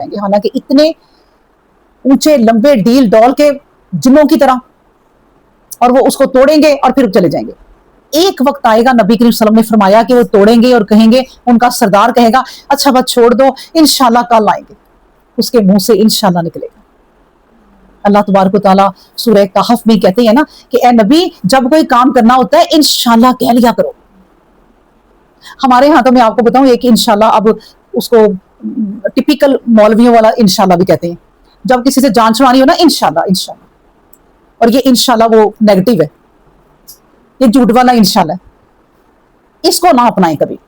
जाएंगे, हालांकि इतने ऊंचे लंबे डील डॉल के जिन्नों की तरह, और वो उसको तोड़ेंगे और फिर चले जाएंगे। एक वक्त आएगा, नबी करीम सल्लल्लाहु अलैहि वसल्लम ने फरमाया कि वो तोड़ेंगे और कहेंगे, उनका सरदार कहेगा अच्छा बस छोड़ दो, इंशाल्लाह कल आएंगे। उसके मुंह से इंशाल्लाह निकलेगा। अल्लाह तबारक व तआला सूरह कहफ में कहते हैं ना कि ए नबी, जब कोई काम करना होता है इंशाल्लाह कह लिया करो। हमारे यहाँ तो मैं आपको बताऊं, एक इंशाल्लाह अब उसको टिपिकल मौलवियों वाला इंशाल्लाह भी कहते हैं। जब किसी से जान छुड़ानी हो ना, इंशाल्लाह इंशाल्लाह, और ये इंशाल्लाह वो नेगेटिव है, ये झूठ वाला इंशाल्लाह, इसको ना अपनाएं कभी।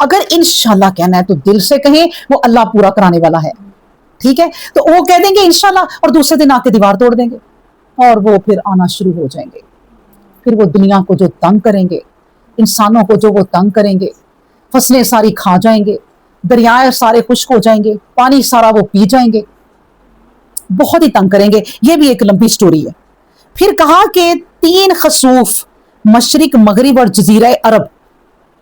अगर इंशाल्लाह कहना है तो दिल से कहें, वो अल्लाह पूरा कराने वाला है, ठीक है। तो वो कह देंगे इंशाल्लाह और दूसरे दिन आके दीवार तोड़ देंगे और वो फिर आना शुरू हो जाएंगे। फिर वो दुनिया को जो तंग करेंगे, इंसानों को जो वो तंग करेंगे, फसलें सारी खा जाएंगे, दरियाए सारे खुश्क हो जाएंगे, पानी सारा वो पी जाएंगे, बहुत ही तंग करेंगे। ये भी एक लंबी स्टोरी है। फिर कहा कि 3 खसूफ, मशरिक, मगरिब और जजीरा अरब,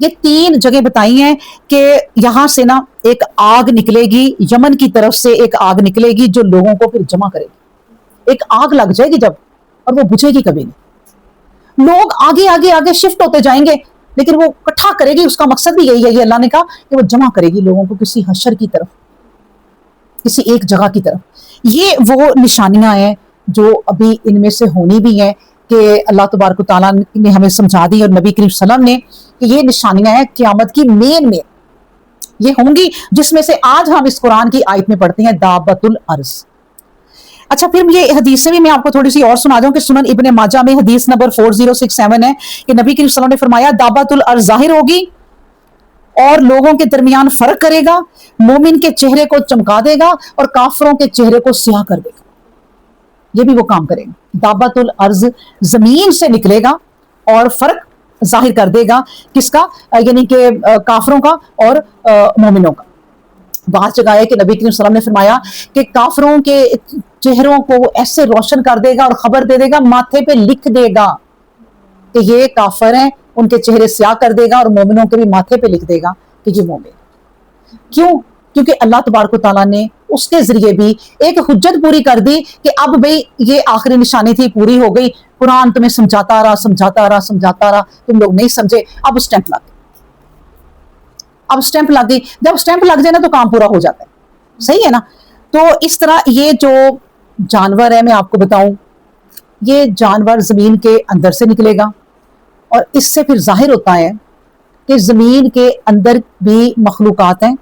ये 3 जगह बताई हैं कि यहां से ना एक आग निकलेगी, यमन की तरफ से एक आग निकलेगी जो लोगों को फिर जमा करेगी। एक आग लग जाएगी जब, और वो बुझेगी कभी नहीं। लोग आगे आगे आगे शिफ्ट होते जाएंगे, लेकिन वो इकट्ठा करेगी। उसका मकसद भी यही है, ये अल्लाह ने कहा कि वो जमा करेगी लोगों को किसी हशर की तरफ, किसी एक जगह की तरफ। ये वो निशानियां हैं जो अभी इनमें से होनी भी है कि अल्लाह तबारक तआला ने हमें समझा दी, और नबी करीम सल्लल्लाहु अलैहि वसल्लम ने, कि ये निशानियां हैं क़यामत की मेन ये होंगी, जिसमें से आज हम इस कुरान की आयत में पढ़ते हैं दाबतुल अर्ज। अच्छा, फिर ये हदीस से भी मैं आपको थोड़ी सी और सुना दूं कि सुनन इब्ने माजा में हदीस नंबर 4067 है कि नबी करीम सल्लल्लाहु अलैहि वसल्लम ने फरमाया, दाबतुल अर्ज जाहिर होगी और लोगों के दरमियान फर्क करेगा, मोमिन के चेहरे को चमका देगा और काफरों के चेहरे को स्याह कर देगा। ये भी वो काम करेगा। दाबतुल अर्ज जमीन से निकलेगा और फर्क जाहिर कर देगा, किसका, यानी कि काफरों का और मोमिनों का। बात जगह है कि नबी करीम सल्लल्लाहु अलैहि वसल्लम ने फरमाया कि काफरों के चेहरों को ऐसे रोशन कर देगा और खबर दे देगा, माथे पे लिख देगा कि ये काफिर हैं, उनके चेहरे स्याह कर देगा, और मोमिनों के भी माथे पे लिख देगा कि ये मोमिन। क्यों? क्योंकि अल्लाह तबारक व तआला ने उसके जरिए भी एक हुज्जत पूरी कर दी कि अब भाई ये आखिरी निशानी थी, पूरी हो गई। कुरान तुम्हें समझाता रहा समझाता रहा समझाता रहा, तुम लोग नहीं समझे, अब स्टैंप लग गई। अब स्टैंप लग गई। जब स्टैंप लग जाए ना तो काम पूरा हो जाता है, सही है ना। तो इस तरह ये जो जानवर है, मैं आपको बताऊं, ये जानवर जमीन के अंदर से निकलेगा, और इससे फिर जाहिर होता है कि जमीन के अंदर भी मखलूकात हैं,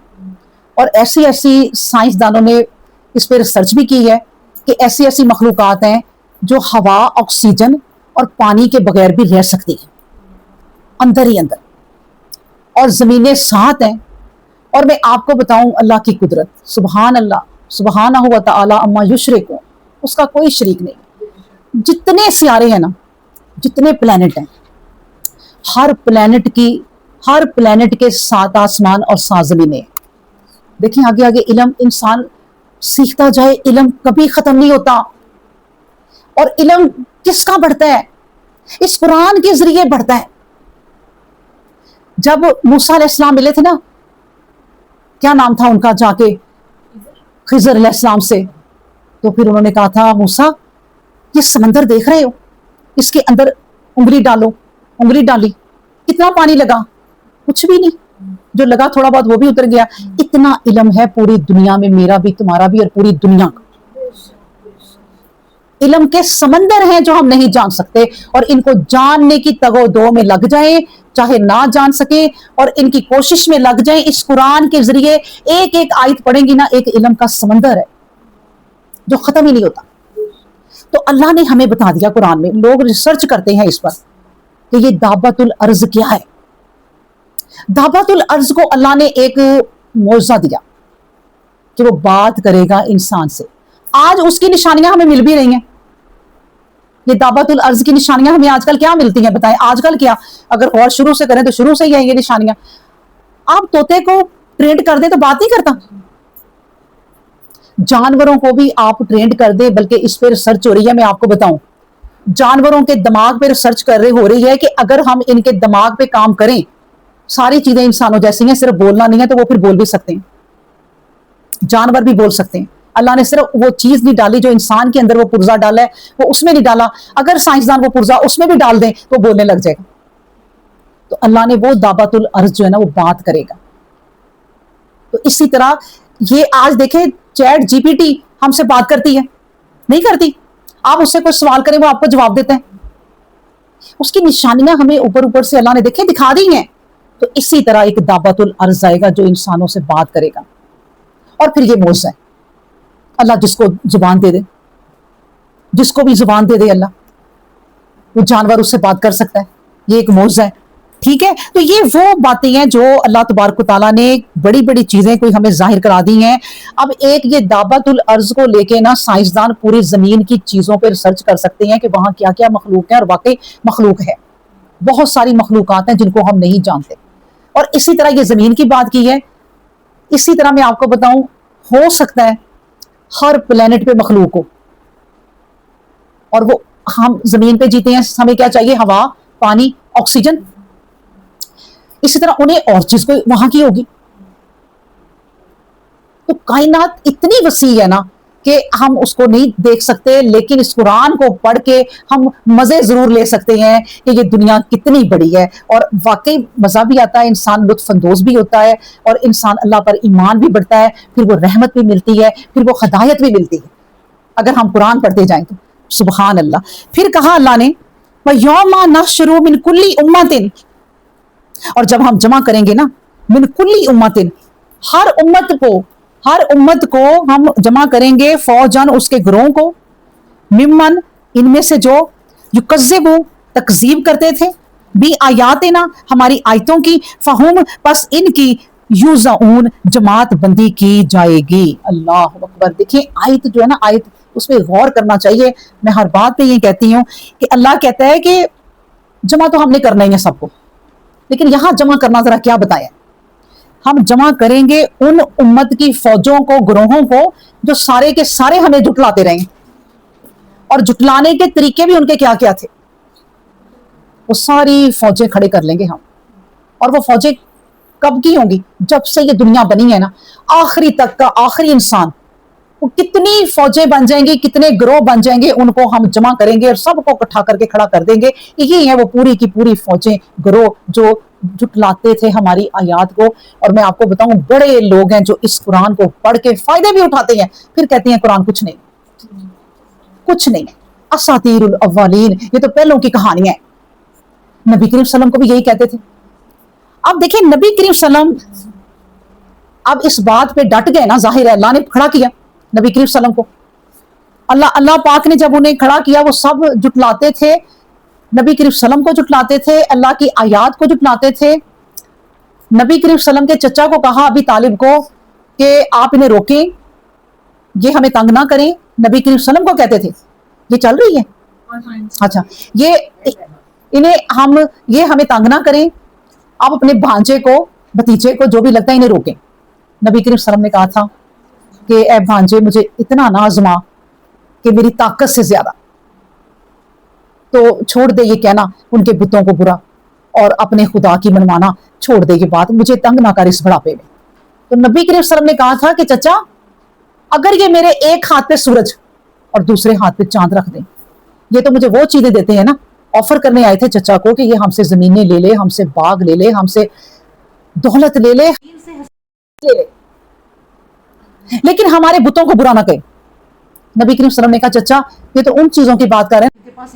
और ऐसी ऐसी साइंसदानों ने इस पर रिसर्च भी की है कि ऐसी ऐसी मखलूकात हैं जो हवा, ऑक्सीजन और पानी के बगैर भी रह सकती है अंदर ही अंदर, और जमीनें 7 हैं। और मैं आपको बताऊं अल्लाह की कुदरत, सुबहान अल्लाह, सुबहानहु व तआला अम्मा युशरिकून, उसका कोई शरीक नहीं। जितने सियारे हैं ना, जितने प्लैनेट हैं, हर प्लैनेट के 7 आसमान और 7 जमीनें। देखिए आगे आगे इल्म इंसान सीखता जाए, इल्म कभी खत्म नहीं होता। और इल्म किसका बढ़ता है? इस कुरान के जरिए बढ़ता है। जब मूसा अलैहिस्सलाम मिले थे ना, क्या नाम था उनका, जाके खिजर अलैहिस्सलाम से, तो फिर उन्होंने कहा था, मूसा ये समंदर देख रहे हो, इसके अंदर उंगली डालो। उंगली डाली, कितना पानी लगा? कुछ भी नहीं, जो लगा थोड़ा बहुत वो भी उतर गया। इतना इल्म है पूरी दुनिया में, मेरा भी, तुम्हारा भी, और पूरी दुनिया का। इल्म के समंदर हैं जो हम नहीं जान सकते, और इनको जानने की तगो-दो में लग जाएं, चाहे ना जान सके, और इनकी कोशिश में लग जाएं। इस कुरान के जरिए एक एक आयत पढ़ेंगी ना, एक इल्म का समंदर है जो खत्म ही नहीं होता। तो अल्लाह ने हमें बता दिया कुरान में, लोग रिसर्च करते हैं इस पर कि ये दाबतुल अर्ज क्या है। दाबतुल अर्ज को अल्लाह ने एक मौजज़ा दिया कि वो बात करेगा इंसान से। आज उसकी निशानियां हमें मिल भी रही हैं। ये दाबतुल अर्ज की निशानियां हमें आजकल क्या मिलती हैं, बताएं आजकल क्या? अगर और शुरू से करें तो शुरू से ही है ये निशानियां। आप तोते को ट्रेंड कर दे तो बात नहीं करता, जानवरों को भी आप ट्रेंड कर दे, बल्कि इस पर रिसर्च हो रही है। मैं आपको बताऊं, जानवरों के दिमाग पे रिसर्च हो रही है कि अगर हम इनके दिमाग पे काम करें, सारी चीजें इंसानों जैसी हैं, सिर्फ बोलना नहीं है, तो वो फिर बोल भी सकते हैं। जानवर भी बोल सकते हैं। अल्लाह ने सिर्फ वो चीज नहीं डाली जो इंसान के अंदर वो पुर्जा डाला है, वो उसमें नहीं डाला। अगर साइंसदान वो पुर्जा उसमें भी डाल दें तो बोलने लग जाएगा। तो अल्लाह ने वो दाबातुल अर्ज जो है ना वो बात करेगा। तो इसी तरह ये आज देखें चैट जीपीटी हमसे बात करती है, नहीं करती? आप उससे कोई सवाल करें वो आपको जवाब देते हैं। उसकी निशानियां हमें ऊपर ऊपर से अल्लाह ने देखे दिखा दी हैं। तो इसी तरह एक दाबातुल अर्ज आएगा जो इंसानों से बात करेगा। और फिर ये मौजज़ा है, अल्लाह जिसको जुबान दे दे, जिसको भी जुबान दे दे अल्लाह, वो जानवर उससे बात कर सकता है। ये एक मौजज़ा है, ठीक है। तो ये वो बातें हैं जो अल्लाह तबारक तआला ने बड़ी बड़ी चीजें कोई हमें जाहिर करा दी हैं। अब एक ये दाबातुल अर्ज को लेके ना साइंसदान पूरी जमीन की चीजों पर रिसर्च कर सकते हैं कि वहां क्या क्या मखलूक है, और वाकई मखलूक है, बहुत सारी मखलूकात हैं जिनको हम नहीं जानते। और इसी तरह ये जमीन की बात की है, इसी तरह मैं आपको बताऊं, हो सकता है हर प्लेनेट पे मखलूक हो, और वो हम जमीन पे जीते हैं, हमें क्या चाहिए? हवा, पानी, ऑक्सीजन। इसी तरह उन्हें और चीज कोई वहां की होगी। तो कायनात इतनी वसी है ना कि हम उसको नहीं देख सकते, लेकिन इस कुरान को पढ़ के हम मजे जरूर ले सकते हैं कि ये दुनिया कितनी बड़ी है। और वाकई मजा भी आता है, इंसान लुत्फानंदोज भी होता है, और इंसान अल्लाह पर ईमान भी बढ़ता है, फिर वो रहमत भी मिलती है, फिर वो हदायत भी मिलती है अगर हम कुरान पढ़ते जाएं तो। सुबहान अल्लाह। फिर कहा अल्लाह ने यौमा नहशुरु मिन कुल्ली उम्मतिन, और जब हम जमा करेंगे ना मिन कुल्ली उम्मतिन, हर उम्मत को हम जमा करेंगे, फौजन उसके ग्रोह को, मिम्मन इनमें से जो युकज़्ज़िबु तकज़ीब करते थे, भी आयातिना हमारी आयतों की, फहुम बस इनकी यूज़ऊन जमात बंदी की जाएगी। अल्लाह अकबर। देखिए आयत जो है ना, आयत उसमें गौर करना चाहिए। मैं हर बात पे ये कहती हूँ कि अल्लाह कहता है कि जमा तो हमने करना ही है सबको, लेकिन यहां जमा करना जरा क्या बताया? हम जमा करेंगे उन उम्मत की फौजों को, ग्रोहों को, जो सारे के सारे हमें जुटलाते रहे, और जुटलाने के तरीके भी उनके क्या क्या थे, वो सारी फौजें खड़े कर लेंगे हम। और वो फौजें कब की होंगी? जब से ये दुनिया बनी है ना, आखिरी तक का आखिरी इंसान, वो कितनी फौजें बन जाएंगी, कितने ग्रोह बन जाएंगे, उनको हम जमा करेंगे और सबको इकट्ठा करके खड़ा कर देंगे। ये है वो पूरी की पूरी फौजें, ग्रोह जो जुटलाते थे हमारी आयात को। और मैं आपको बताऊं, बड़े लोग हैं जो इस कुरान को पढ़ के फायदे भी उठाते हैं, फिर कहते हैं कुरान कुछ नहीं, कुछ नहीं, असातीरुल अव्वलीन, ये तो पहलों की कहानियां है। नबी करीम सल्लल्लाहु अलैहि वसल्लम को भी यही कहते थे। अब देखिए नबी करीम सल्लल्लाहु अलैहि वसल्लम अब इस बात पे डट गए ना, जाहिर है अल्लाह ने खड़ा किया नबी करीम सल्लल्लाहु अलैहि वसल्लम को। अल्लाह पाक ने जब उन्हें खड़ा किया, वो सब जुटलाते थे, नबी करीम सल्लल्लाहु अलैहि वसल्लम को जुटलाते थे, अल्लाह की आयात को जुटलाते थे। नबी करीम सल्लल्लाहु अलैहि वसल्लम के चचा को कहा अबी तालिब को कि आप इन्हें रोकें, ये हमें तंग ना करें। नबी करीम सल्लल्लाहु अलैहि वसल्लम को कहते थे ये चल रही है, अच्छा ये हमें तंग ना करें, आप अपने भांजे को, भतीजे को, जो भी लगता है इन्हें रोकें। नबी करीम सल्लल्लाहु अलैहि वसल्लम ने कहा था कि ए भांजे, मुझे इतना ना आजमा कि मेरी ताकत से ज्यादा, तो छोड़ दे ये कहना उनके बुतों को बुरा, और अपने खुदा की मनवाना छोड़ दे ये बात, मुझे तंग ना कर इस बुढ़ापे में। तो नबी करीम सल्लल्लाहु अलैहि वसल्लम ने कहा था कि चचा, अगर ये मेरे एक हाथ पे सूरज और दूसरे हाथ पे चांद रख दें, ये तो मुझे वो चीजें देते हैं ना, ऑफर करने आए थे चचा को कि ये हमसे जमीनें ले ले, हमसे बाग ले ले, हमसे दौलत ले ले, लेकिन हमारे बुतों को बुरा ना कहे। नबी करीम सल्लल्लाहु अलैहि वसल्लम ने कहा चचा, ये तो उन चीजों की बात कर रहे हैं,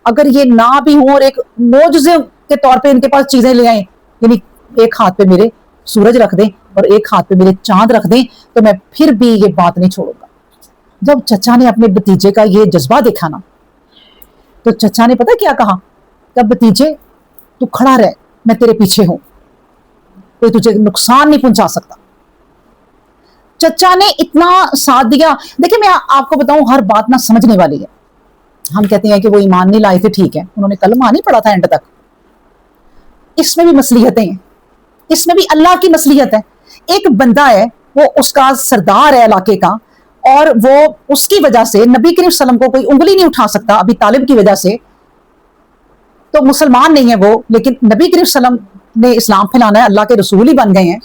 अगर ये ना भी हो और एक मोजज़े के तौर पे इनके पास चीजें ले आए, यानी एक हाथ पे मेरे सूरज रख दें और एक हाथ पे मेरे चांद रख दें, तो मैं फिर भी ये बात नहीं छोड़ूंगा। जब चचा ने अपने भतीजे का ये जज्बा देखा ना, तो चचा ने पता क्या कहा? तब भतीजे तू खड़ा रह, मैं तेरे पीछे हूं, कोई तुझे नुकसान नहीं पहुंचा सकता। चचा ने इतना साथ दिया। देखिए मैं आपको बताऊं, हर बात ना समझने वाली है। हम कहते हैं कि वो ईमान नहीं लाए थे, ठीक है, उन्होंने कलमा नहीं पढ़ा था एंड तक, इसमें भी मसलियतें हैं, इसमें भी अल्लाह की मसलियत है। एक बंदा है, वो उसका सरदार है इलाके का, और वो उसकी वजह से नबी करीम सल्लल्लाहु अलैहि वसल्लम को कोई उंगली नहीं उठा सकता, अभी तालिब की वजह से, तो मुसलमान नहीं है वो, लेकिन नबी करीम सल्लल्लाहु अलैहि वसल्लम ने इस्लाम फैलाना है, अल्लाह के रसूल ही बन गए हैं,